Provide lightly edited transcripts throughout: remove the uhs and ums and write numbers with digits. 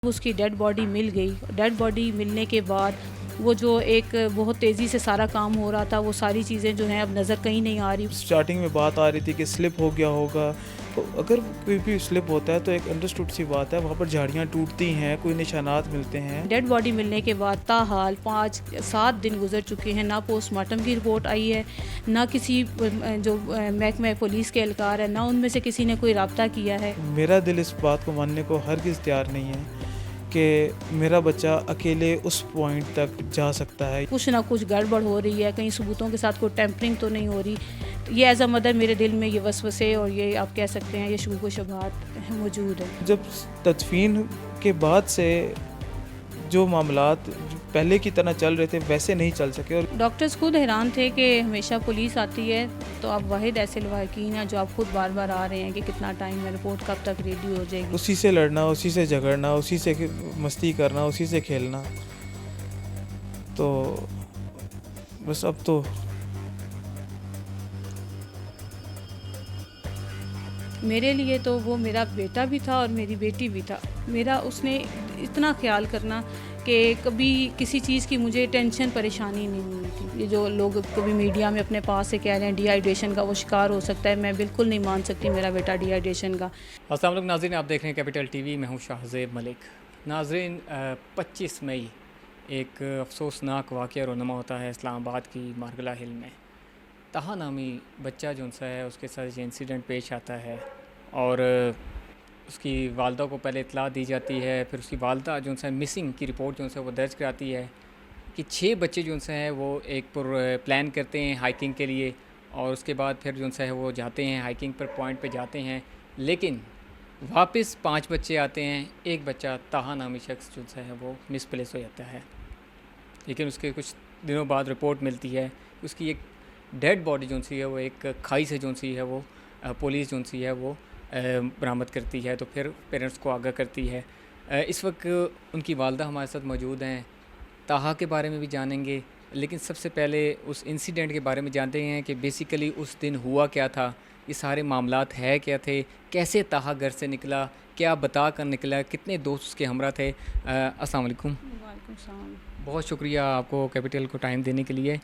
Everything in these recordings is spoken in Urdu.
اس کی ڈیڈ باڈی مل گئی. ڈیڈ باڈی ملنے کے بعد وہ جو ایک بہت تیزی سے سارا کام ہو رہا تھا وہ ساری چیزیں جو ہیں اب نظر کہیں نہیں آ رہی. اسٹارٹنگ میں بات آ رہی تھی کہ سلپ ہو گیا ہوگا، تو اگر کوئی بھی سلپ ہوتا ہے تو ایک انڈرسٹوڈ سی بات ہے، وہاں پر جھاڑیاں ٹوٹتی ہیں، کوئی نشانات ملتے ہیں. ڈیڈ باڈی ملنے کے بعد تاحال 5-7 دن گزر چکے ہیں، نہ پوسٹ مارٹم کی رپورٹ آئی ہے، نہ کسی جو محکمہ پولیس کے اہلکار ہے، نہ ان میں سے کسی نے کوئی رابطہ کیا ہے. میرا دل اس بات کو ماننے کو ہرگز تیار نہیں ہے کہ میرا بچہ اکیلے اس پوائنٹ تک جا سکتا ہے. کچھ نہ کچھ گڑبڑ ہو رہی ہے، کہیں ثبوتوں کے ساتھ کوئی ٹیمپرنگ تو نہیں ہو رہی. یہ ایز اے مدر میرے دل میں یہ وسوسے اور یہ آپ کہہ سکتے ہیں یہ شکوک و شبہات موجود ہیں. جب تدفین کے بعد سے جو معاملات پہلے کی طرح چل رہے تھے ویسے نہیں چل سکے. اور ڈاکٹرز خود حیران تھے کہ ہمیشہ پولیس آتی ہے تو آپ واحد ایسے لواحقین ہیں جو آپ خود بار بار آ رہے ہیں کہ کتنا ٹائم ہے، رپورٹ کب تک ریڈی ہو جائے گی. اسی سے لڑنا، اسی سے جھگڑنا، اسی سے مستی کرنا، اسی سے کھیلنا. تو بس اب تو میرے لیے تو وہ میرا بیٹا بھی تھا اور میری بیٹی بھی تھا. میرا اس نے اتنا خیال کرنا کہ کبھی کسی چیز کی مجھے ٹینشن پریشانی نہیں ہوئی تھی. یہ جو لوگ کبھی میڈیا میں اپنے پاس سے کہہ رہے ہیں ڈی ہائیڈریشن کا وہ شکار ہو سکتا ہے، میں بالکل نہیں مان سکتی میرا بیٹا ڈی ہائیڈریشن کا. السلام علیکم ناظرین، آپ دیکھ رہے ہیں کیپٹل ٹی وی، میں ہوں شاہزیب ملک. ناظرین، 25 مئی ایک افسوسناک واقعہ رونما ہوتا ہے اسلام آباد کی مارگلہ ہل میں. طہا نامی بچہ جو سا ہے اس کے ساتھ یہ انسیڈنٹ پیش آتا ہے اور اس کی والدہ کو پہلے اطلاع دی جاتی ہے. پھر اس کی والدہ جو سا مسنگ کی رپورٹ جو سا وہ درج کراتی ہے کہ 6 بچے جو سا ہیں وہ ایک پر پلان کرتے ہیں ہائکنگ کے لیے، اور اس کے بعد پھر جو سا ہے وہ جاتے ہیں ہائکنگ پر، پوائنٹ پہ جاتے ہیں، لیکن واپس 5 بچے آتے ہیں. ایک بچہ طہا نامی شخص جو سا ہے وہ مس پلیس ہو جاتا ہے. لیکن اس کے کچھ دنوں بعد رپورٹ ملتی ہے اس کی ایک ڈیڈ باڈی جو سی ہے وہ ایک کھائی سے جو سی ہے وہ پولیس جو سی ہے وہ برآمد کرتی ہے. تو پھر پیرنٹس کو آگاہ کرتی ہے. اس وقت ان کی والدہ ہمارے ساتھ موجود ہیں. طہا کے بارے میں بھی جانیں گے، لیکن سب سے پہلے اس انسیڈنٹ کے بارے میں جانتے ہیں کہ بیسیکلی اس دن ہوا کیا تھا، یہ سارے معاملات ہے کیا تھے، کیسے طہا گھر سے نکلا، کیا بتا کر نکلا، کتنے دوست اس کے ہمراہ تھے. السلام علیکم. وعلیکم السلام. بہت شکریہ آپ کو کیپٹل کو ٹائم دینے کے لیے.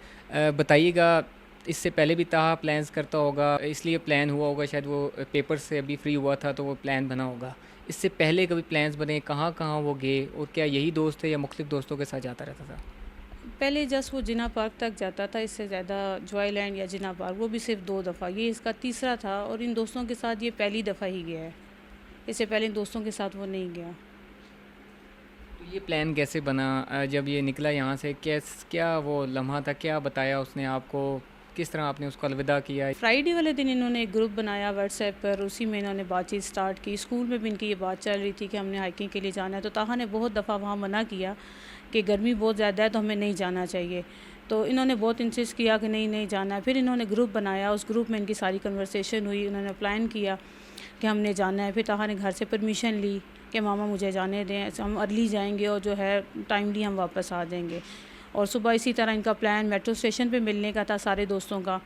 بتائیے گا، اس سے پہلے بھی طہا پلانز کرتا ہوگا، اس لیے پلان ہوا ہوگا، شاید وہ پیپر سے ابھی فری ہوا تھا تو وہ پلان بنا ہوگا. اس سے پہلے کبھی پلانز بنے، کہاں کہاں وہ گئے، اور کیا یہی دوست تھے یا مختلف دوستوں کے ساتھ جاتا رہتا تھا؟ پہلے جس وہ جناح پارک تک جاتا تھا، اس سے زیادہ جوائے لینڈ یا جناح پارک وہ بھی صرف 2 دفعہ، یہ اس کا تیسرا تھا. اور ان دوستوں کے ساتھ یہ پہلی دفعہ ہی گیا ہے، اس سے پہلے ان دوستوں کے ساتھ وہ نہیں گیا. تو یہ پلان کیسے بنا جب یہ نکلا یہاں سے؟ کیا وہ لمحہ تھا، کیا بتایا اس نے آپ کو، کس طرح آپ نے اس کو الوداع کیا؟ فرائیڈے والے دن انہوں نے ایک گروپ بنایا واٹس ایپ پر، اسی میں انہوں نے بات چیت سٹارٹ کی. اسکول میں بھی ان کی یہ بات چل رہی تھی کہ ہم نے ہائکنگ کے لیے جانا ہے. تو طہا نے بہت دفعہ وہاں منع کیا کہ گرمی بہت زیادہ ہے تو ہمیں نہیں جانا چاہیے. تو انہوں نے بہت انسسٹ کیا کہ نہیں جانا ہے. پھر انہوں نے گروپ بنایا، اس گروپ میں ان کی ساری کنورسیشن ہوئی، انہوں نے پلان کیا کہ ہم نے جانا ہے. پھر طہا نے گھر سے پرمیشن لی کہ ماما مجھے جانے دیں، ہم ارلی جائیں گے اور جو ہے ٹائملی ہم واپس آ جائیں گے. اور صبح اسی طرح ان کا پلان میٹرو اسٹیشن پہ ملنے کا تھا سارے دوستوں کا.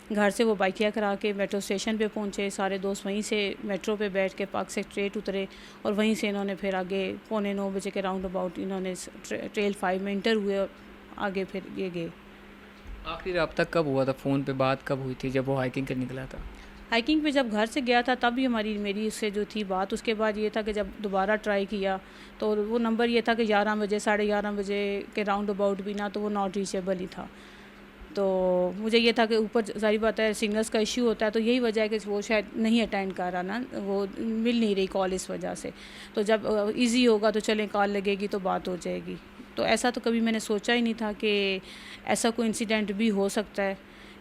گھر سے وہ بائکیا کرا کے میٹرو اسٹیشن پہ پہنچے، سارے دوست وہیں سے میٹرو پہ بیٹھ کے پارک سیکٹریٹ اترے، اور وہیں سے انہوں نے پھر آگے 9:15 بجے کے راؤنڈ اباؤٹ انہوں نے ٹریل 5 میں انٹر ہوئے اور آگے پھر یہ گئے. آخری رابطہ کب ہوا تھا، فون پہ بات کب ہوئی تھی جب وہ ہائکنگ کر نکلا تھا؟ ہائکنگ پہ جب گھر سے گیا تھا تب بھی میری اس سے جو تھی بات. اس کے بعد یہ تھا کہ جب دوبارہ ٹرائی کیا تو وہ نمبر یہ تھا کہ 11 بجے 11:30 بجے کے راؤنڈ اباؤٹ بھی نہ تو وہ ناٹ ریچیبل ہی تھا. تو مجھے یہ تھا کہ اوپر ظاہر بات ہے سگنلس کا ایشو ہوتا ہے، تو یہی وجہ ہے کہ وہ شاید نہیں اٹینڈ کر رہا نا، وہ مل نہیں رہی کال اس وجہ سے. تو جب ایزی ہوگا تو چلیں کال لگے گی تو بات ہو جائے گی. تو ایسا تو کبھی میں نے سوچا ہی نہیں تھا کہ ایسا کوئی انسیڈنٹ بھی ہو سکتا ہے،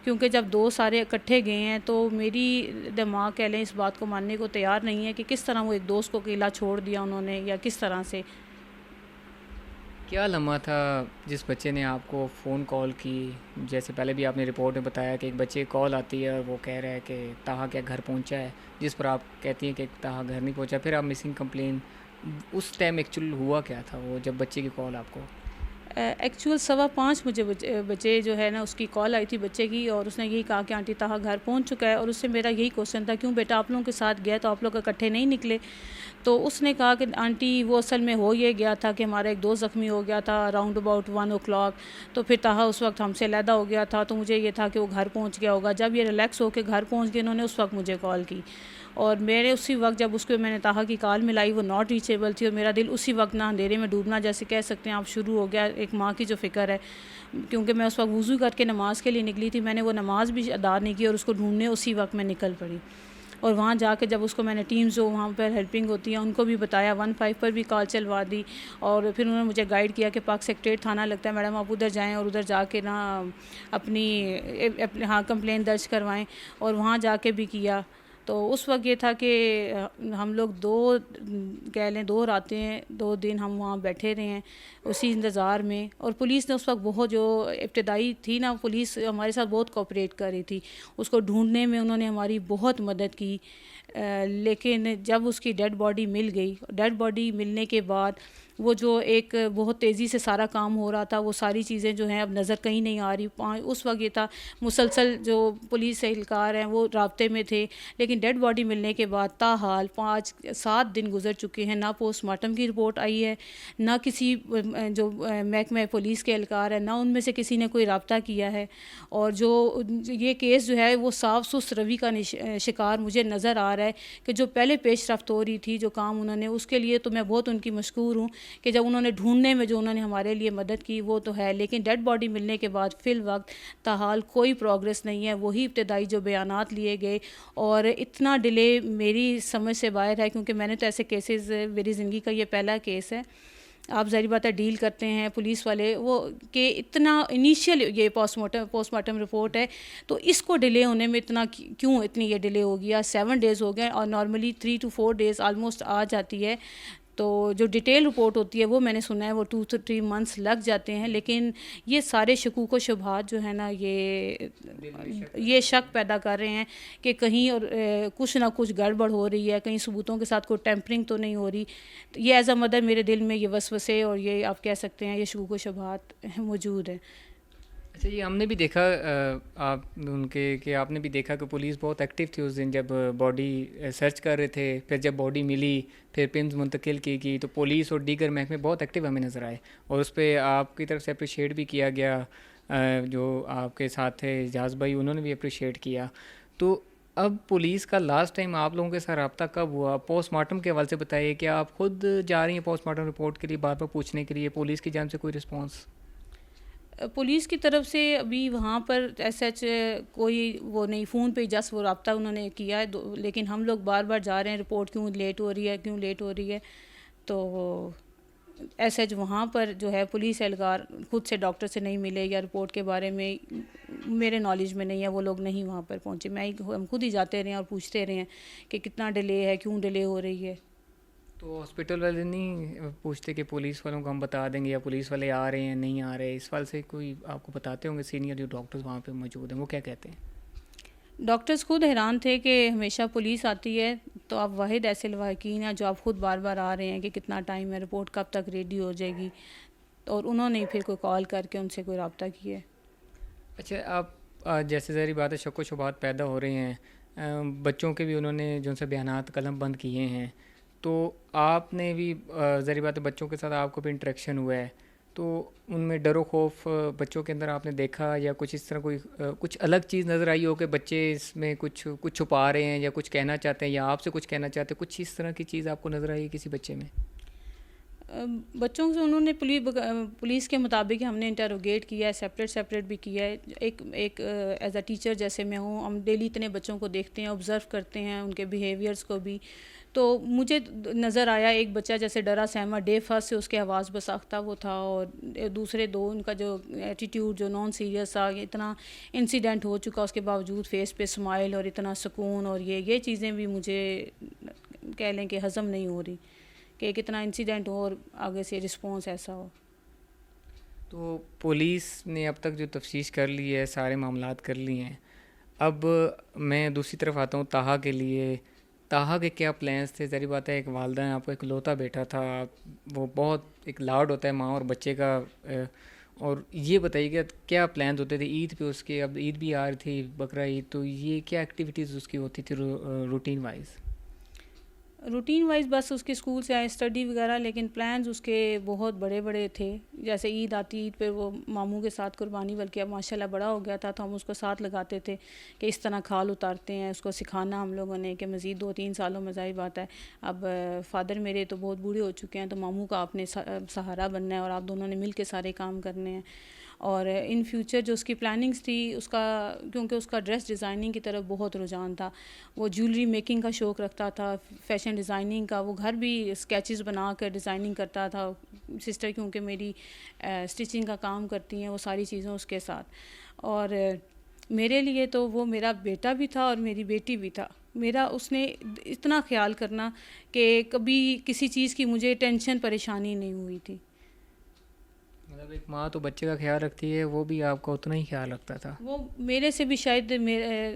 کیونکہ جب 2 سارے اکٹھے گئے ہیں تو میری دماغ کہہ لیں اس بات کو ماننے کو تیار نہیں ہے کہ کس طرح وہ ایک دوست کو اکیلا چھوڑ دیا انہوں نے، یا کس طرح سے. کیا لمحہ تھا جس بچے نے آپ کو فون کال کی؟ جیسے پہلے بھی آپ نے رپورٹ میں بتایا کہ ایک بچے کی کال آتی ہے اور وہ کہہ رہا ہے کہ طہا کیا گھر پہنچا ہے، جس پر آپ کہتی ہیں کہ طہا گھر نہیں پہنچا. پھر آپ مسنگ کمپلین، اس ٹائم ایکچوئل ہوا کیا تھا وہ جب بچے کی کال آپ کو؟ ایکچوئل 5:15 مجھے بچے جو ہے نا اس کی کال آئی تھی بچے کی، اور اس نے یہی کہا کہ آنٹی طاہا گھر پہنچ چکا ہے، اور اس سے میرا یہی کوشچن تھا کیوں بیٹا آپ لوگوں کے ساتھ گیا تو آپ لوگ اکٹھے نہیں نکلے؟ تو اس نے کہا کہ آنٹی وہ اصل میں ہو یہ گیا تھا کہ ہمارا ایک دوست زخمی ہو گیا تھا اراؤنڈ اباؤٹ 1 o'clock، تو پھر طاہا اس وقت ہم سے علیحدہ ہو گیا تھا، تو مجھے یہ تھا کہ وہ گھر پہنچ گیا ہوگا۔ جب یہ ریلیکس ہو کے گھر پہنچ گئے انہوں نے اس وقت مجھے کال کی، اور میرے اسی وقت جب اس کو میں نے طاہا کی کال ملائی وہ ناٹ ریچیبل تھی، اور میرا دل اسی وقت نہ اندھیرے میں ڈوبنا جیسے کہہ سکتے ہیں آپ شروع ہو گیا، ایک ماں کی جو فکر ہے، کیونکہ میں اس وقت وضو کر کے نماز کے لیے نکلی تھی، میں نے وہ نماز بھی ادا نہیں کی اور اس کو ڈھونڈنے اسی وقت میں نکل پڑی۔ اور وہاں جا کے جب اس کو میں نے ٹیمز جو وہاں پر ہیلپنگ ہوتی ہیں ان کو بھی بتایا، 15 پر بھی کال چلوا دی، اور پھر انہوں نے مجھے گائیڈ کیا کہ پاک سیکریٹریٹ تھانہ لگتا ہے میڈم آپ ادھر جائیں، اور ادھر جا کے نا اپنی کمپلین درج کروائیں، اور وہاں جا کے بھی کیا۔ تو اس وقت یہ تھا کہ ہم لوگ 2 راتیں 2 دن ہم وہاں بیٹھے رہے ہیں اسی انتظار میں، اور پولیس نے اس وقت بہت جو ابتدائی تھی نا پولیس ہمارے ساتھ بہت کوآپریٹ کر رہی تھی، اس کو ڈھونڈنے میں انہوں نے ہماری بہت مدد کی۔ لیکن جب اس کی ڈیڈ باڈی مل گئی، ڈیڈ باڈی ملنے کے بعد وہ جو ایک بہت تیزی سے سارا کام ہو رہا تھا وہ ساری چیزیں جو ہیں اب نظر کہیں نہیں آ رہی، اس وقت یہ تھا مسلسل جو پولیس اہلکار ہیں وہ رابطے میں تھے، لیکن ڈیڈ باڈی ملنے کے بعد تاحال 7 دن گزر چکے ہیں، نہ پوسٹ مارٹم کی رپورٹ آئی ہے، نہ کسی جو محکمہ پولیس کے اہلکار ہیں نہ ان میں سے کسی نے کوئی رابطہ کیا ہے، اور جو یہ کیس جو ہے وہ صاف سست روی کا شکار مجھے نظر آ رہا ہے کہ جو پہلے پیش رفت ہو رہی تھی جو کام انہوں نے، اس کے لیے تو میں بہت ان کی مشکور ہوں کہ جب انہوں نے ڈھونڈنے میں جو انہوں نے ہمارے لیے مدد کی وہ تو ہے، لیکن ڈیڈ باڈی ملنے کے بعد فی الوقت تاحال کوئی پروگریس نہیں ہے، وہی ابتدائی جو بیانات لیے گئے، اور اتنا ڈیلے میری سمجھ سے باہر ہے، کیونکہ میں نے تو ایسے کیسز میری زندگی کا یہ پہلا کیس ہے۔ آپ ظاہر بات ہے ڈیل کرتے ہیں پولیس والے وہ کہ اتنا انیشیل یہ پوسٹ مارٹم رپورٹ ہے، تو اس کو ڈیلے ہونے میں اتنی یہ ڈیلے ہو گیا، 7 days ہو گئے، اور نارملی 3 to 4 days آلموسٹ آ جاتی ہے۔ تو جو ڈیٹیل رپورٹ ہوتی ہے وہ میں نے سنا ہے وہ 2 to 3 months لگ جاتے ہیں، لیکن یہ سارے شکوک و شبہات جو ہے نا یہ شک پیدا کر رہے ہیں کہ کہیں اور کچھ نہ کچھ گڑبڑ ہو رہی ہے، کہیں ثبوتوں کے ساتھ کوئی ٹیمپرنگ تو نہیں ہو رہی۔ یہ ایز اے مدر میرے دل میں یہ وسوسے اور یہ آپ کہہ سکتے ہیں یہ شکوک و شبہات موجود ہیں۔ اچھا یہ ہم نے بھی دیکھا آپ ان کے کہ آپ نے بھی دیکھا کہ پولیس بہت ایکٹیو تھی اس دن جب باڈی سرچ کر رہے تھے، پھر جب باڈی ملی پھر پنز منتقل کی گئی، تو پولیس اور دیگر محکمے بہت ایکٹیو ہمیں نظر آئے، اور اس پہ آپ کی طرف سے اپریشیٹ بھی کیا گیا، جو آپ کے ساتھ تھے اعجاز بھائی انہوں نے بھی اپریشیٹ کیا۔ تو اب پولیس کا لاسٹ ٹائم آپ لوگوں کے ساتھ رابطہ کب ہوا؟ پوسٹ مارٹم کے حوالے سے بتائیے کہ آپ خود جا رہی ہیں پوسٹ مارٹم رپورٹ کے لیے بار بار پوچھنے کے لیے، پولیس کی جانب سے کوئی رسپانس؟ پولیس کی طرف سے ابھی وہاں پر ایسا کوئی وہ نہیں، فون پہ جسٹ وہ رابطہ انہوں نے کیا ہے، لیکن ہم لوگ بار بار جا رہے ہیں رپورٹ کیوں لیٹ ہو رہی ہے، تو ایسا وہاں پر جو ہے پولیس اہلکار خود سے ڈاکٹر سے نہیں ملے یا رپورٹ کے بارے میں میرے نالج میں نہیں ہے، وہ لوگ نہیں وہاں پر پہنچے، ہم خود ہی جاتے رہے ہیں اور پوچھتے رہے ہیں کہ کتنا ڈیلے ہے، کیوں ڈیلے ہو رہی ہے۔ تو ہاسپٹل والے نہیں پوچھتے کہ پولیس والوں کو ہم بتا دیں گے یا پولیس والے آ رہے ہیں نہیں آ رہے؟ اس وال سے کوئی آپ کو بتاتے ہوں گے سینئر جو ڈاکٹرز وہاں پہ موجود ہیں وہ کیا کہتے ہیں؟ ڈاکٹرز خود حیران تھے کہ ہمیشہ پولیس آتی ہے تو آپ واحد ایسے لواحقین ہیں جو آپ خود بار بار آ رہے ہیں کہ کتنا ٹائم ہے، رپورٹ کب تک ریڈی ہو جائے گی، اور انہوں نے پھر کوئی کال کر کے ان سے کوئی رابطہ کیا ہے۔ اچھا آپ جیسے ظاہری بات ہے شک و شبہات پیدا ہو رہے ہیں، بچوں کے بھی انہوں نے جو ان سے بیانات قلم بند کیے ہیں، تو آپ نے بھی ظاہری بات ہے بچوں کے ساتھ آپ کو بھی انٹریکشن ہوا ہے، تو ان میں ڈر و خوف بچوں کے اندر آپ نے دیکھا یا کچھ اس طرح کوئی کچھ الگ چیز نظر آئی ہو کہ بچے اس میں کچھ چھپا رہے ہیں یا کچھ کہنا چاہتے ہیں یا آپ سے کچھ کہنا چاہتے ہیں، کچھ اس طرح کی چیز آپ کو نظر آئی ہے کسی بچے میں؟ بچوں سے انہوں نے پولیس کے مطابق ہم نے انٹروگیٹ کیا ہے، سیپریٹ بھی کیا ہے، ایک ایز اے ٹیچر جیسے میں ہوں، ہم ڈیلی اتنے بچوں کو دیکھتے ہیں، آبزرو کرتے ہیں ان کے بیہیویئرس کو بھی، تو مجھے نظر آیا ایک بچہ جیسے ڈرا سہما ڈے فرسٹ سے اس کے حواس بساختہ وہ تھا، اور دوسرے 2 ان کا جو ایٹیٹیوڈ جو نان سیریس تھا، اتنا انسیڈنٹ ہو چکا اس کے باوجود فیس پہ اسمائل اور اتنا سکون، اور یہ چیزیں بھی مجھے کہہ لیں کہ ہضم نہیں ہو رہی کہ کتنا انسیڈنٹ ہو اور آگے سے رسپانس ایسا ہو۔ تو پولیس نے اب تک جو تفتیش کر لی ہے، سارے معاملات کر لی ہیں، اب میں دوسری طرف آتا ہوں طاہا کے لیے، طاہا کے کیا پلانس تھے؟ ظاہر بات ہے ایک والدہ ہیں، آپ کا اکلوتا بیٹا تھا، وہ بہت ایک لاڈ ہوتا ہے ماں اور بچے کا، اور یہ بتائیے کہ کیا پلانز ہوتے تھے عید پہ اس کے؟ اب عید بھی آ رہی تھی، بقرہ عید، تو یہ کیا ایکٹیویٹیز اس کی ہوتی تھی روٹین وائز؟ روٹین وائز بس اس کے اسکول سے آئے اسٹڈی وغیرہ، لیکن پلانز اس کے بہت بڑے بڑے تھے. جیسے عید آتی، عید پہ وہ ماموں کے ساتھ قربانی، بلکہ اب ماشاء اللہ بڑا ہو گیا تھا تو ہم اس کو ساتھ لگاتے تھے کہ اس طرح کھال اتارتے ہیں، اس کو سکھانا ہم لوگوں نے کہ مزید 2-3 سالوں میں ظاہر بات ہے اب فادر میرے تو بہت بوڑھے ہو چکے ہیں، تو ماموں کا آپ نے سہارا بننا ہے اور آپ دونوں نے مل کے سارے کام کرنے ہیں. اور ان فیوچر جو اس کی پلاننگس تھی اس کا، کیونکہ اس کا ڈریس ڈیزائننگ کی طرف بہت رجحان تھا، وہ جیولری میکنگ کا شوق رکھتا تھا، فیشن ڈیزائننگ کا، وہ گھر بھی اسکیچز بنا کر ڈیزائننگ کرتا تھا. سسٹر کیونکہ میری اسٹچنگ کا کام کرتی ہیں، وہ ساری چیزیں اس کے ساتھ. اور میرے لیے تو وہ میرا بیٹا بھی تھا اور میری بیٹی بھی تھا. میرا اس نے اتنا خیال کرنا کہ کبھی کسی چیز کی مجھے ٹینشن پریشانی نہیں ہوئی تھی. مطلب ایک ماں تو بچے کا خیال رکھتی ہے، وہ بھی آپ کا اتنا ہی خیال رکھتا تھا. وہ میرے سے بھی شاید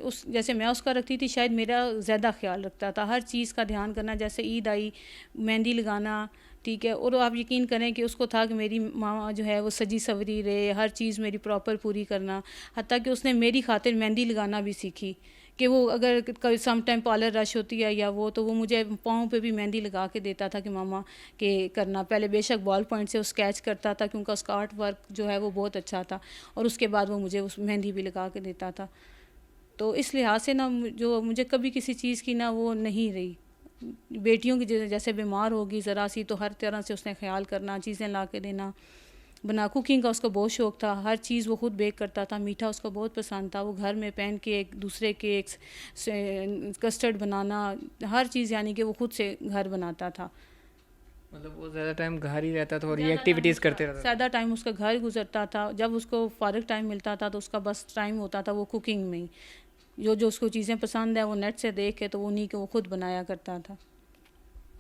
اس جیسے میں اس کا رکھتی تھی، شاید میرا زیادہ خیال رکھتا تھا، ہر چیز کا دھیان کرنا. جیسے عید آئی، مہندی لگانا، ٹھیک ہے، اور آپ یقین کریں کہ اس کو تھا کہ میری ماں جو ہے وہ سجی سوری رہے، ہر چیز میری پراپر پوری کرنا. حتیٰ کہ اس نے میری خاطر مہندی لگانا بھی سیکھی کہ وہ اگر کبھی سم ٹائم پارلر رش ہوتی ہے یا وہ، تو وہ مجھے پاؤں پہ بھی مہندی لگا کے دیتا تھا کہ ماما کہ کرنا. پہلے بے شک بال پوائنٹ سے وہ اسکیچ کرتا تھا کیونکہ اس کا آرٹ ورک جو ہے وہ بہت اچھا تھا، اور اس کے بعد وہ مجھے اس مہندی بھی لگا کے دیتا تھا. تو اس لحاظ سے نا جو مجھے کبھی کسی چیز کی نا وہ نہیں رہی. بیٹیوں کی جیسے بیمار ہوگی ذرا سی تو ہر طرح سے اس نے خیال کرنا، چیزیں لا کے دینا. بنا کوکنگ کا اس کو بہت شوق تھا، ہر چیز وہ خود بیک کرتا تھا. میٹھا اس کو بہت پسند تھا، وہ گھر میں پین کیک، دوسرے کیکس، کسٹرڈ بنانا، ہر چیز یعنی کہ وہ خود سے گھر بناتا تھا. مطلب وہ زیادہ ٹائم گھر ہی رہتا تھا اور یہ ایکٹیویٹیز کرتے رہتا تھا. زیادہ ٹائم اس کا گھر گزرتا تھا. جب اس کو فارغ ٹائم ملتا تھا تو اس کا بس ٹائم ہوتا تھا وہ کوکنگ میں ہی. جو اس کو چیزیں پسند ہیں وہ نیٹ سے دیکھ کے تو انہیں کو وہ خود بنایا کرتا تھا.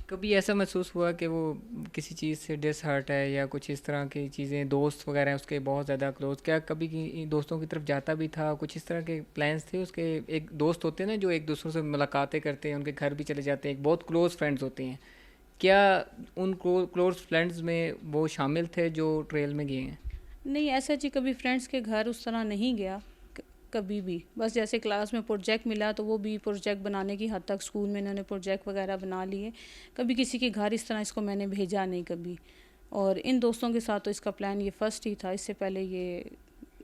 کبھی ایسا محسوس ہوا کہ وہ کسی چیز سے ڈس ہرٹ ہے یا کچھ اس طرح کی چیزیں، دوست وغیرہ ہیں اس کے بہت زیادہ کلوز، کیا کبھی دوستوں کی طرف جاتا بھی تھا؟ کچھ اس طرح کے پلانس تھے اس کے؟ ایک دوست ہوتے ہیں نا جو ایک دوسروں سے ملاقاتیں کرتے ہیں، ان کے گھر بھی چلے جاتے ہیں، ایک بہت کلوز فرینڈز ہوتے ہیں. کیا ان کلوز فرینڈز میں وہ شامل تھے جو ٹریل میں گئے ہیں؟ نہیں ایسا جی کبھی فرینڈس کے گھر اس طرح نہیں گیا کبھی بھی. بس جیسے کلاس میں پروجیکٹ ملا تو وہ بھی پروجیکٹ بنانے کی حد تک اسکول میں انہوں نے پروجیکٹ وغیرہ بنا لیے. کبھی کسی کے گھر اس طرح اس کو میں نے بھیجا نہیں کبھی. اور ان دوستوں کے ساتھ تو اس کا پلان یہ فرسٹ ہی تھا، اس سے پہلے یہ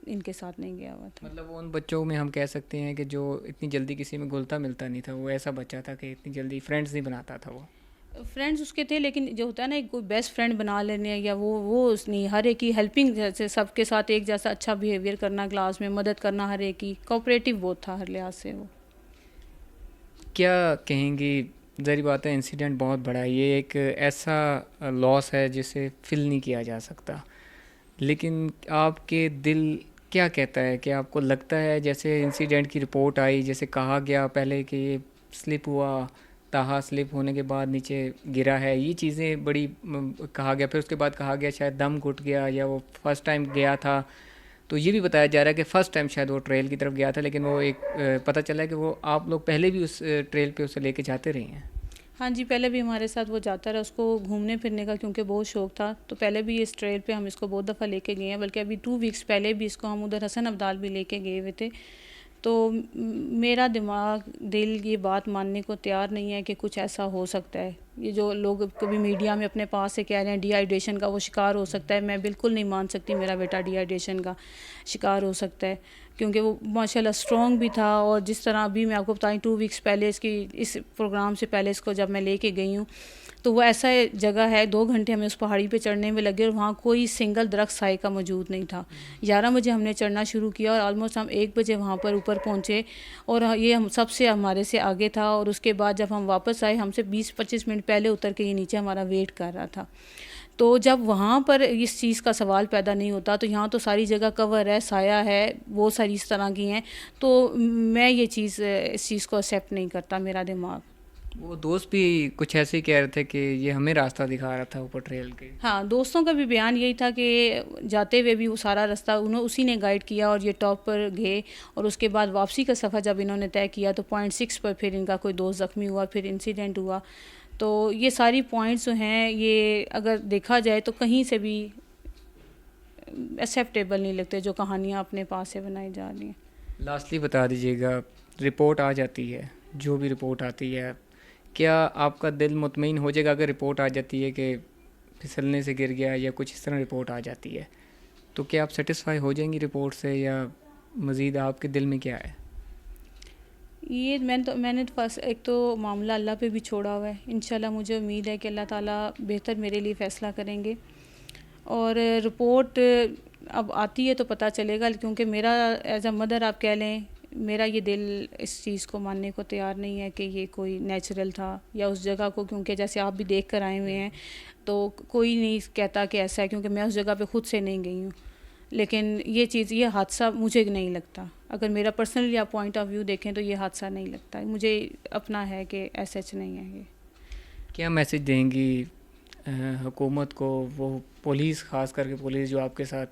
ان کے ساتھ نہیں گیا ہوا تھا. مطلب وہ ان بچوں میں ہم کہہ سکتے ہیں کہ جو اتنی جلدی کسی میں گھلتا ملتا نہیں تھا، وہ ایسا بچہ تھا کہ اتنی جلدی فرینڈز نہیں بناتا تھا. وہ فرینڈز اس کے تھے، لیکن جو ہوتا ہے نا کوئی بیسٹ فرینڈ بنا لینے یا وہ اس نے ہر ایک کی ہیلپنگ، جیسے سب کے ساتھ ایک جیسا اچھا بیہیویئر کرنا، کلاس میں مدد کرنا، ہر ایک کی کوآپریٹیو بہت تھا ہر لحاظ سے. وہ کیا کہیں گی؟ ظاہر بات ہے انسیڈنٹ بہت بڑا ہے، یہ ایک ایسا لاس ہے جسے فل نہیں کیا جا سکتا، لیکن آپ کے دل کیا کہتا ہے؟ کہ آپ کو لگتا ہے جیسے انسیڈنٹ کی رپورٹ آئی، جیسے کہا گیا پہلے کہ یہ سلپ ہوا، تاہا سلپ ہونے کے بعد نیچے گرا ہے، یہ چیزیں بڑی کہا گیا، پھر اس کے بعد کہا گیا شاید دم گھٹ گیا یا وہ فرسٹ ٹائم گیا تھا، تو یہ بھی بتایا جا رہا ہے کہ فرسٹ ٹائم شاید وہ ٹریل کی طرف گیا تھا، لیکن وہ ایک پتہ چلا ہے کہ وہ آپ لوگ پہلے بھی اس ٹریل پہ اسے لے کے جاتے رہے ہیں. ہاں جی، پہلے بھی ہمارے ساتھ وہ جاتا رہا، اس کو گھومنے پھرنے کا کیونکہ بہت شوق تھا، تو پہلے بھی اس ٹریل پہ ہم اس کو بہت دفعہ لے کے گئے ہیں، بلکہ ابھی 2 ویکس پہلے بھی اس کو ہم ادھر حسن ابدال بھی لے کے گئے ہوئے تھے. تو میرا دماغ دل یہ بات ماننے کو تیار نہیں ہے کہ کچھ ایسا ہو سکتا ہے. یہ جو لوگ کبھی میڈیا میں اپنے پاس سے کہہ رہے ہیں ڈی ہائیڈریشن کا وہ شکار ہو سکتا ہے، میں بالکل نہیں مان سکتی میرا بیٹا ڈی ہائیڈریشن کا شکار ہو سکتا ہے، کیونکہ وہ ماشاءاللہ اسٹرانگ بھی تھا. اور جس طرح ابھی میں آپ کو بتائیں 2 ویکس پہلے اس پروگرام سے پہلے اس کو جب میں لے کے گئی ہوں تو وہ ایسا جگہ ہے 2 گھنٹے ہمیں اس پہاڑی پہ چڑھنے میں لگے اور وہاں کوئی سنگل درخت سائے کا موجود نہیں تھا. 11 بجے ہم نے چڑھنا شروع کیا اور آلموسٹ ہم 1 بجے وہاں پر اوپر پہنچے، اور یہ ہم سب سے ہمارے سے آگے تھا. اور اس کے بعد جب ہم واپس آئے ہم سے 20-25 منٹ پہلے اتر کے یہ نیچے ہمارا ویٹ کر رہا تھا. تو جب وہاں پر اس چیز کا سوال پیدا نہیں ہوتا تو یہاں تو ساری جگہ کور ہے، سایہ ہے، وہ ساری اس طرح کی ہیں، تو میں یہ چیز اس چیز کو ایکسیپٹ نہیں کرتا میرا دماغ. وہ دوست بھی کچھ ایسے ہی کہہ رہے تھے کہ یہ ہمیں راستہ دکھا رہا تھا اوپر ٹریل کے. ہاں دوستوں کا بھی بیان یہی تھا کہ جاتے ہوئے بھی وہ سارا راستہ اسی نے گائیڈ کیا اور یہ ٹاپ پر گئے, اور اس کے بعد واپسی کا سفر جب انہوں نے طے کیا تو 0.6 پر پھر ان کا کوئی دوست زخمی ہوا, پھر انسیڈنٹ ہوا. تو یہ ساری پوائنٹس جو ہیں یہ اگر دیکھا جائے تو کہیں سے بھی ایکسیپٹیبل نہیں لگتے جو کہانیاں اپنے پاس سے بنائی جا رہی ہیں. لاسٹلی بتا دیجیے گا, رپورٹ آ جاتی ہے, جو بھی رپورٹ آتی ہے, کیا آپ کا دل مطمئن ہو جائے گا اگر رپورٹ آ جاتی ہے کہ پھسلنے سے گر گیا یا کچھ اس طرح رپورٹ آ جاتی ہے, تو کیا آپ سیٹسفائی ہو جائیں گی رپورٹ سے, یا مزید آپ کے دل میں کیا ہے؟ یہ میں نے ایک تو معاملہ اللہ پہ بھی چھوڑا ہوا ہے. انشاءاللہ مجھے امید ہے کہ اللہ تعالیٰ بہتر میرے لیے فیصلہ کریں گے, اور رپورٹ اب آتی ہے تو پتہ چلے گا, کیونکہ میرا ایز اے مدر آپ کہہ لیں میرا یہ دل اس چیز کو ماننے کو تیار نہیں ہے کہ یہ کوئی نیچرل تھا یا اس جگہ کو, کیونکہ جیسے آپ بھی دیکھ کر آئے ہوئے ہیں تو کوئی نہیں کہتا کہ ایسا ہے, کیونکہ میں اس جگہ پہ خود سے نہیں گئی ہوں. لیکن یہ چیز, یہ حادثہ مجھے نہیں لگتا, اگر میرا پرسنل یا پوائنٹ آف ویو دیکھیں تو یہ حادثہ نہیں لگتا مجھے اپنا ہے کہ ایسا نہیں ہے. یہ کیا میسج دیں گی حکومت کو, وہ پولیس, خاص کر کے پولیس جو آپ کے ساتھ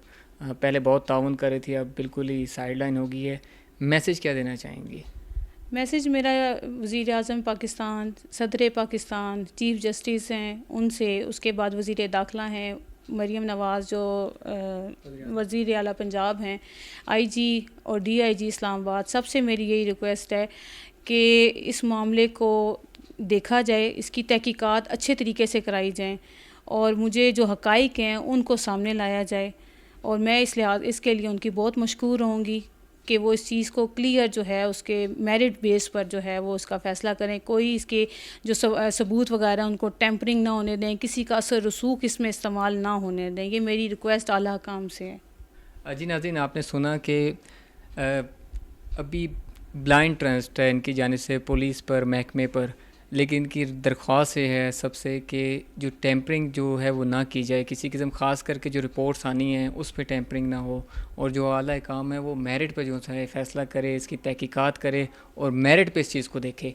پہلے بہت تعاون کر رہی تھی اب بالکل ہی سائڈ لائن ہو گئی ہے, میسج کیا دینا چاہیں گی؟ میسج میرا وزیر اعظم پاکستان, صدر پاکستان, چیف جسٹس ہیں ان سے, اس کے بعد وزیر داخلہ ہیں مریم نواز جو وزیر اعلیٰ پنجاب ہیں, آئی جی اور ڈی آئی جی اسلام آباد, سب سے میری یہی ریکویسٹ ہے کہ اس معاملے کو دیکھا جائے, اس کی تحقیقات اچھے طریقے سے کرائی جائیں, اور مجھے جو حقائق ہیں ان کو سامنے لایا جائے. اور میں اس کے لیے ان کی بہت مشکور رہوں گی کہ وہ اس چیز کو کلیئر جو ہے اس کے میرٹ بیس پر جو ہے وہ اس کا فیصلہ کریں. کوئی اس کے جو ثبوت وغیرہ ان کو ٹیمپرنگ نہ ہونے دیں, کسی کا اثر رسوخ اس میں استعمال نہ ہونے دیں. یہ میری ریکویسٹ اعلیٰ حکام سے ہے. جی ناظرین, آپ نے سنا کہ ابھی بلائنڈ ٹرسٹ ہے ان کی جانب سے پولیس پر, محکمے پر, لیکن ان کی درخواست یہ ہے سب سے کہ جو ٹیمپرنگ جو ہے وہ نہ کی جائے کسی قسم, خاص کر کے جو رپورٹس آنی ہیں اس پہ ٹیمپرنگ نہ ہو, اور جو اعلیٰ کام ہے وہ میرٹ پہ جو ہے فیصلہ کرے, اس کی تحقیقات کرے اور میرٹ پہ اس چیز کو دیکھے.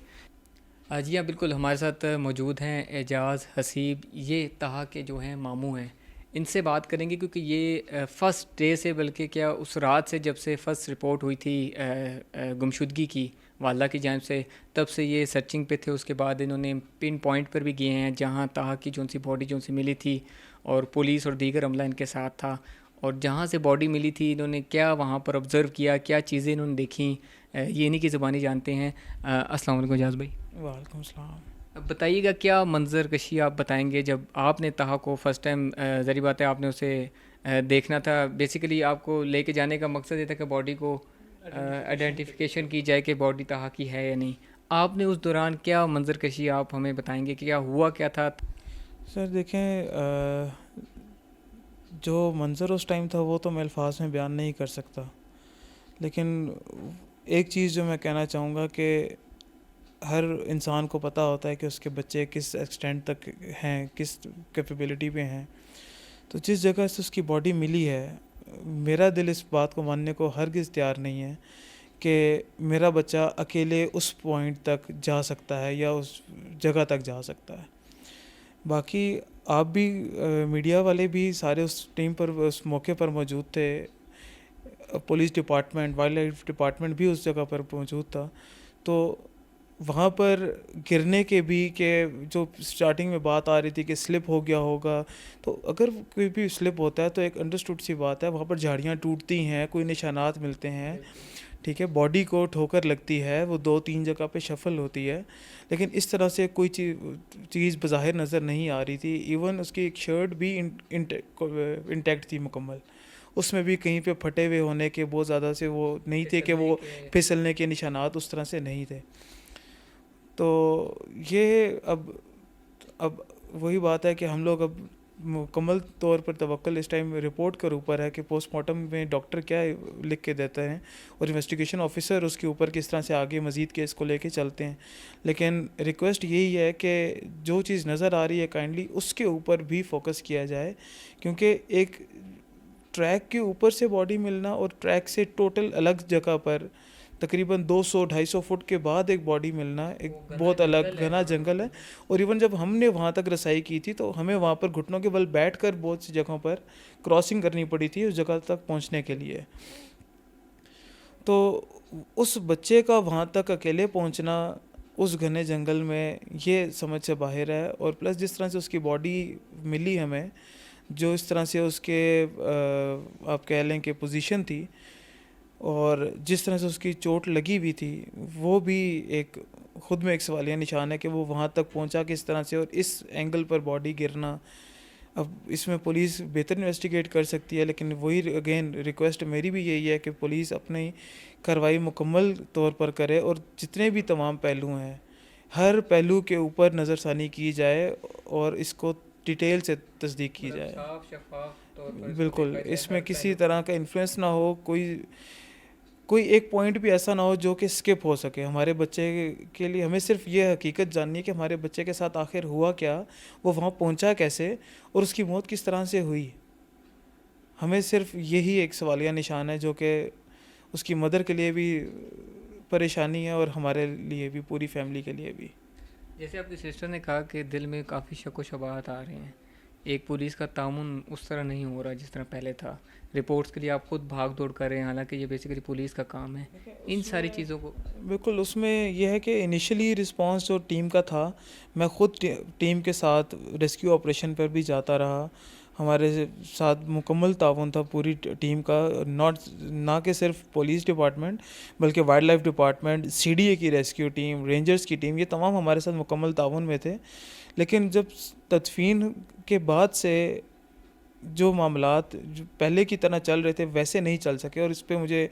جی ہاں بالکل, ہمارے ساتھ موجود ہیں اعجاز حسیب, یہ طہا کے جو ہیں ماموں ہیں. ان سے بات کریں گے کیونکہ یہ فرسٹ ڈے سے, بلکہ کیا اس رات سے جب سے فرسٹ رپورٹ ہوئی تھی گمشدگی کی والدہ کی جانب سے, تب سے یہ سرچنگ پہ تھے. اس کے بعد انہوں نے پن پوائنٹ پر بھی گئے ہیں جہاں طہا کی جو سی باڈی جو سی ملی تھی, اور پولیس اور دیگر عملہ ان کے ساتھ تھا, اور جہاں سے باڈی ملی تھی انہوں نے کیا وہاں پر آبزرو کیا, کیا چیزیں انہوں نے دیکھیں, یہ انہی کی زبانی جانتے ہیں. السلام علیکم اعجاز بھائی. وعلیکم السلام. اب بتائیے گا کیا منظر کشی آپ بتائیں گے جب آپ نے طہا کو فرسٹ ٹائم, ظاہر بات ہے آپ نے اسے دیکھنا تھا, بیسیکلی آپ کو لے کے جانے کا مقصد یہ تھا کہ باڈی کو آئیڈینٹیفیکیشن کی جائے کہ باڈی طہا کی ہے یا نہیں. آپ نے اس دوران کیا منظر کشی آپ ہمیں بتائیں گے کہ کیا ہوا کیا تھا؟ سر دیکھیں, جو منظر اس ٹائم تھا وہ تو میں الفاظ میں بیان نہیں کر سکتا, لیکن ایک چیز جو میں کہنا چاہوں گا کہ ہر انسان کو پتہ ہوتا ہے کہ اس کے بچے کس ایکسٹینٹ تک ہیں, کس کیپیبلٹی پہ ہیں. تو جس جگہ سے اس کی باڈی ملی ہے, میرا دل اس بات کو ماننے کو ہرگز تیار نہیں ہے کہ میرا بچہ اکیلے اس پوائنٹ تک جا سکتا ہے یا اس جگہ تک جا سکتا ہے. باقی آپ بھی میڈیا والے بھی سارے اس ٹیم پر, اس موقع پر موجود تھے, police department, wildlife department بھی اس جگہ پر موجود تھا. تو وہاں پر گرنے کے بھی, کہ جو سٹارٹنگ میں بات آ رہی تھی کہ سلپ ہو گیا ہوگا, تو اگر کوئی بھی سلپ ہوتا ہے تو ایک انڈرسٹوڈ سی بات ہے, وہاں پر جھاڑیاں ٹوٹتی ہیں, کوئی نشانات ملتے ہیں, ٹھیک ہے, باڈی کو ٹھوکر لگتی ہے, وہ 2-3 جگہ پہ شفل ہوتی ہے, لیکن اس طرح سے کوئی چیز بظاہر نظر نہیں آ رہی تھی. ایون اس کی ایک شرٹ بھی انٹیکٹ تھی مکمل, اس میں بھی کہیں پہ پھٹے ہوئے ہونے کے بہت زیادہ سے وہ نہیں تھے کہ وہ پھسلنے کے نشانات اس طرح سے نہیں تھے. تو یہ اب وہی بات ہے کہ ہم لوگ اب مکمل طور پر توکل اس ٹائم رپورٹ کے اوپر ہے کہ پوسٹ مارٹم میں ڈاکٹر کیا لکھ کے دیتے ہیں, اور انویسٹیگیشن آفیسر اس کے اوپر کس طرح سے آگے مزید کیس کو لے کے چلتے ہیں. لیکن ریکویسٹ یہی ہے کہ جو چیز نظر آ رہی ہے کائنڈلی اس کے اوپر بھی فوکس کیا جائے, کیونکہ ایک ٹریک کے اوپر سے باڈی ملنا اور ٹریک سے ٹوٹل الگ جگہ پر تقریباً 200-250 فٹ کے بعد ایک باڈی ملنا ایک بہت الگ گھنا جنگل ہے. اور ایون جب ہم نے وہاں تک رسائی کی تھی تو ہمیں وہاں پر گھٹنوں کے بل بیٹھ کر بہت سی جگہوں پر کراسنگ کرنی پڑی تھی اس جگہ تک پہنچنے کے لیے. تو اس بچے کا وہاں تک اکیلے پہنچنا اس گھنے جنگل میں یہ سمجھ سے باہر ہے. اور پلس جس طرح سے اس کی باڈی ملی ہمیں, جو اس طرح سے اس کے آپ کہہ لیں کہ پوزیشن تھی, اور جس طرح سے اس کی چوٹ لگی ہوئی تھی, وہ بھی ایک خود میں ایک سوالیہ نشان ہے کہ وہ وہاں تک پہنچا کس طرح سے, اور اس اینگل پر باڈی گرنا. اب اس میں پولیس بہتر انویسٹیگیٹ کر سکتی ہے, لیکن وہی اگین ریکویسٹ میری بھی یہی ہے کہ پولیس اپنی کارروائی مکمل طور پر کرے, اور جتنے بھی تمام پہلو ہیں ہر پہلو کے اوپر نظر ثانی کی جائے اور اس کو ڈیٹیل سے تصدیق کی جائے. صاف شفاف طور پر بالکل, اس میں کسی طرح کا انفلوئنس نہ ہو, کوئی ایک پوائنٹ بھی ایسا نہ ہو جو کہ اسکپ ہو سکے. ہمارے بچے کے لیے ہمیں صرف یہ حقیقت جاننی ہے کہ ہمارے بچے کے ساتھ آخر ہوا کیا, وہ وہاں پہنچا کیسے, اور اس کی موت کس طرح سے ہوئی. ہمیں صرف یہی ایک سوالیہ نشان ہے جو کہ اس کی مدر کے لیے بھی پریشانی ہے اور ہمارے لیے بھی, پوری فیملی کے لیے بھی. جیسے آپ کی سسٹر نے کہا کہ دل میں کافی شک و شبہات آ رہے ہیں, ایک پولیس کا تعاون اس طرح نہیں ہو رہا جس طرح پہلے تھا, رپورٹس کے لیے آپ خود بھاگ دوڑ کر رہے ہیں, حالانکہ یہ بیسیکلی پولیس کا کام ہے. ان ساری چیزوں کو بالکل, اس میں یہ ہے کہ انیشلی رسپانس جو ٹیم کا تھا, میں خود ٹیم کے ساتھ ریسکیو آپریشن پر بھی جاتا رہا. ہمارے ساتھ مکمل تعاون تھا پوری ٹیم کا, نہ کہ صرف پولیس ڈپارٹمنٹ بلکہ wildlife department, C D A کی ریسکیو ٹیم, رینجرز کی ٹیم, یہ تمام ہمارے ساتھ مکمل تعاون میں تھے. لیکن جب تدفین کے بعد سے جو معاملات جو پہلے کی طرح چل رہے تھے ویسے نہیں چل سکے, اور اس پہ مجھے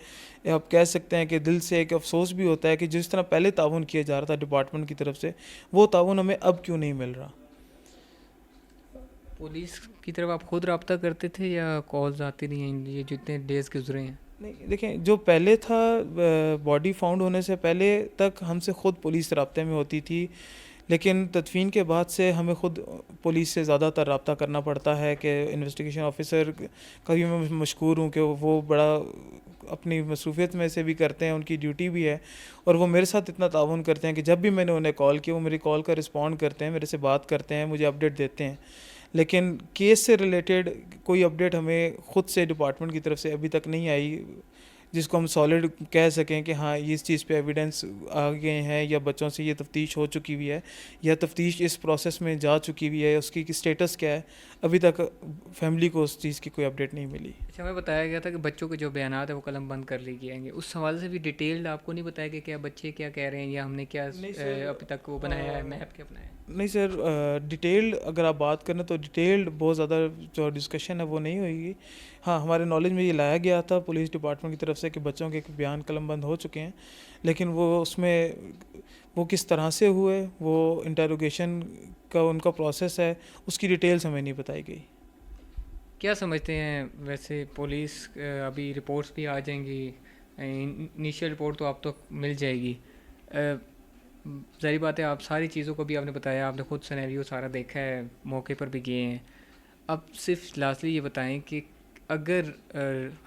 آپ کہہ سکتے ہیں کہ دل سے ایک افسوس بھی ہوتا ہے کہ جس طرح پہلے تعاون کیا جا رہا تھا ڈپارٹمنٹ کی طرف سے, وہ تعاون ہمیں اب کیوں نہیں مل رہا. پولیس کی طرف آپ خود رابطہ کرتے تھے یا کالز آتی رہی ہیں یہ جتنے ڈیز گزرے ہیں؟ نہیں دیکھیں, جو پہلے تھا باڈی فاؤنڈ ہونے سے پہلے تک ہم سے خود پولیس رابطے میں ہوتی تھی, لیکن تدفین کے بعد سے ہمیں خود پولیس سے زیادہ تر رابطہ کرنا پڑتا ہے. کہ انویسٹیگیشن آفیسر کا بھی میں مشکور ہوں کہ وہ بڑا اپنی مصروفیت میں سے بھی کرتے ہیں, ان کی ڈیوٹی بھی ہے, اور وہ میرے ساتھ اتنا تعاون کرتے ہیں کہ جب بھی میں نے انہیں کال کی وہ میری کال کا رسپونڈ کرتے ہیں, میرے سے بات کرتے ہیں, مجھے اپڈیٹ دیتے ہیں. لیکن کیس سے ریلیٹڈ کوئی اپڈیٹ ہمیں خود سے ڈپارٹمنٹ کی طرف سے ابھی تک نہیں آئی جس کو ہم سالڈ کہہ سکیں کہ ہاں یہ اس چیز پہ ایویڈنس آ گئے ہیں, یا بچوں سے یہ تفتیش ہو چکی ہوئی ہے, یا تفتیش اس پروسیس میں جا چکی ہوئی ہے, اس کی اسٹیٹس کیا ہے. ابھی تک فیملی کو اس چیز کی کوئی اپڈیٹ نہیں ملی. اچھا, ہمیں بتایا گیا تھا کہ بچوں کے جو بیانات ہیں وہ قلم بند کر لی جائیں گے, اس حوالے سے بھی ڈیٹیلڈ آپ کو نہیں بتایا کہ کیا بچے کیا کہہ رہے ہیں, یا ہم نے کیا ابھی تک وہ بنایا ہے, میپ کیا بنایا ہے؟ نہیں سر, ڈیٹیلڈ اگر آپ بات کریں تو ڈیٹیلڈ بہت زیادہ جو ڈسکشن ہے وہ نہیں ہوئی گی. ہاں, ہمارے نالج میں یہ لایا گیا تھا پولیس ڈپارٹمنٹ کی طرف سے کہ بچوں کے بیان قلم بند ہو چکے ہیں, لیکن وہ اس میں وہ کس طرح سے ہوئے, وہ انٹروگیشن کا ان کا پروسیس ہے, اس کی ڈیٹیلز ہمیں نہیں بتائی گئی. کیا سمجھتے ہیں ویسے پولیس, ابھی رپورٹس بھی آ جائیں گی, انیشیل رپورٹ تو آپ تک مل جائے گی, ظاہری بات ہے آپ ساری چیزوں کو بھی آپ نے بتایا, آپ نے خود سینیریو سارا دیکھا ہے, موقع پر بھی گئے ہیں. اب صرف لاسٹلی یہ بتائیں کہ اگر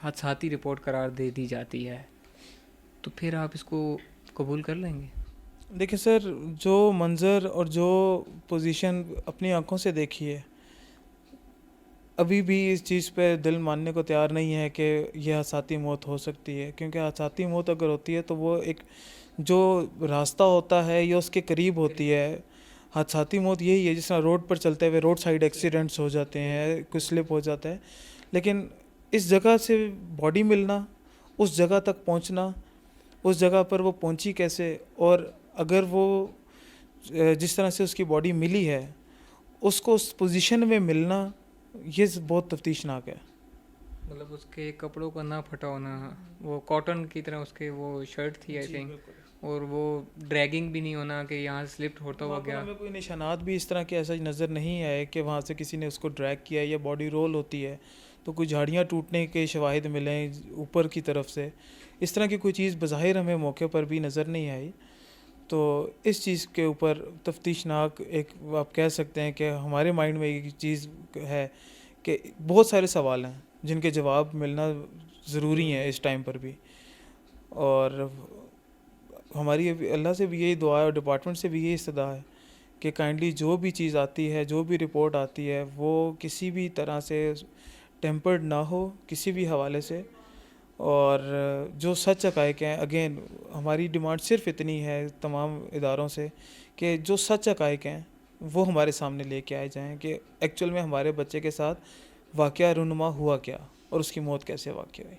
حادثاتی رپورٹ قرار دے دی جاتی ہے تو پھر آپ اس کو قبول کر لیں گے؟ دیکھیں سر, جو منظر اور جو پوزیشن اپنی آنکھوں سے دیکھی ہے, ابھی بھی اس چیز پہ دل ماننے کو تیار نہیں ہے کہ یہ حادثاتی موت ہو سکتی ہے. کیونکہ حادثاتی موت اگر ہوتی ہے تو وہ ایک جو راستہ ہوتا ہے یہ اس کے قریب ہوتی ہے. حادثاتی موت یہی ہے جس طرح روڈ پر چلتے ہوئے روڈ سائڈ ایکسیڈنٹس ہو جاتے ہیں, کوئی سلپ ہو جاتا ہے, لیکن اس جگہ سے باڈی ملنا, اس جگہ تک پہنچنا, اس جگہ پر وہ پہنچی کیسے, اور اگر وہ جس طرح سے اس کی باڈی ملی ہے اس کو اس پوزیشن میں ملنا, یہ بہت تفتیشناک ہے. مطلب اس کے کپڑوں کا نہ پھٹا ہونا, وہ کاٹن کی طرح اس کے وہ شرٹ تھی آئی تھنک, اور وہ ڈریگنگ بھی نہیں ہونا کہ یہاں سلپٹ ہوتا ہوا گیا. ہمیں کوئی نشانات بھی اس طرح کے ایسا نظر نہیں آئے کہ وہاں سے کسی نے اس کو ڈریگ کیا, یا باڈی رول ہوتی ہے تو کوئی جھاڑیاں ٹوٹنے کے شواہد ملیں اوپر کی طرف سے, اس طرح کی کوئی چیز بظاہر ہمیں موقع پر بھی نظر نہیں آئی. تو اس چیز کے اوپر تفتیشناک ایک آپ کہہ سکتے ہیں کہ ہمارے مائنڈ میں ایک چیز ہے کہ بہت سارے سوال ہیں جن کے جواب ملنا ضروری ہیں اس ٹائم پر بھی, اور ہماری اللہ سے بھی یہی دعا ہے اور ڈپارٹمنٹ سے بھی یہی استدعا ہے کہ کائنڈلی جو بھی چیز آتی ہے، جو بھی رپورٹ آتی ہے، وہ کسی بھی طرح سے ٹیمپرڈ نہ ہو کسی بھی حوالے سے، اور جو سچ حقائق ہیں، اگین ہماری ڈیمانڈ صرف اتنی ہے تمام اداروں سے کہ جو سچ حقائق ہیں وہ ہمارے سامنے لے کے آئے جائیں کہ ایکچوئل میں ہمارے بچے کے ساتھ واقعہ رونما ہوا کیا اور اس کی موت کیسے واقع ہوئی۔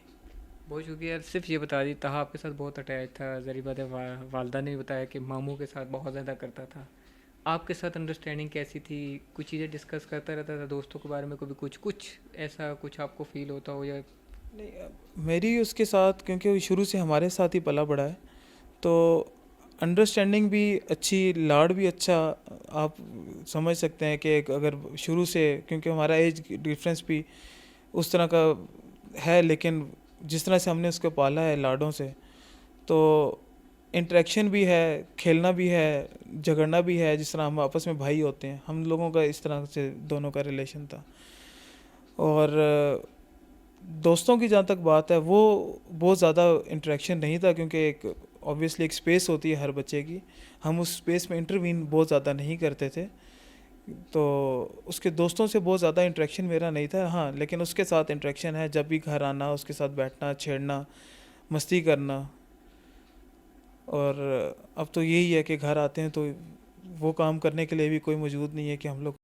بہت شکریہ، صرف یہ بتا دی تہا آپ کے ساتھ بہت اٹیچ تھا، ذری بات ہے والدہ نے بھی بتایا کہ ماموں کے ساتھ بہت زیادہ کرتا تھا، آپ کے ساتھ انڈرسٹینڈنگ کیسی تھی؟ کچھ چیزیں ڈسکس کرتا رہتا تھا دوستوں کے بارے میں، کبھی کچھ ایسا کچھ آپ کو فیل ہوتا ہو یا؟ نہیں، میری اس کے ساتھ کیونکہ وہ شروع سے ہمارے ساتھ ہی پلا بڑا ہے تو انڈرسٹینڈنگ بھی اچھی، لاڑ بھی اچھا، آپ سمجھ سکتے ہیں کہ اگر شروع سے، کیونکہ ہمارا ایج ڈفرینس بھی اس طرح کا ہے، لیکن جس طرح سے ہم نے اس کو پالا ہے لاڈوں سے، تو انٹریکشن بھی ہے، کھیلنا بھی ہے، جھگڑنا بھی ہے، جس طرح ہم آپس میں بھائی ہوتے ہیں، ہم لوگوں کا اس طرح سے دونوں کا ریلیشن تھا۔ اور دوستوں کی جہاں تک بات ہے، وہ بہت زیادہ انٹریکشن نہیں تھا کیونکہ ایک اوبویسلی ایک اسپیس ہوتی ہے ہر بچے کی، ہم اس اسپیس میں انٹروین بہت زیادہ نہیں کرتے تھے، تو اس کے دوستوں سے بہت زیادہ انٹریکشن میرا نہیں تھا۔ ہاں لیکن اس کے ساتھ انٹریکشن ہے، جب بھی گھر آنا، اس کے ساتھ بیٹھنا، چھیڑنا، مستی کرنا، اور اب تو یہی ہے کہ گھر آتے ہیں تو وہ کام کرنے کے لیے بھی کوئی موجود نہیں ہے کہ ہم لوگ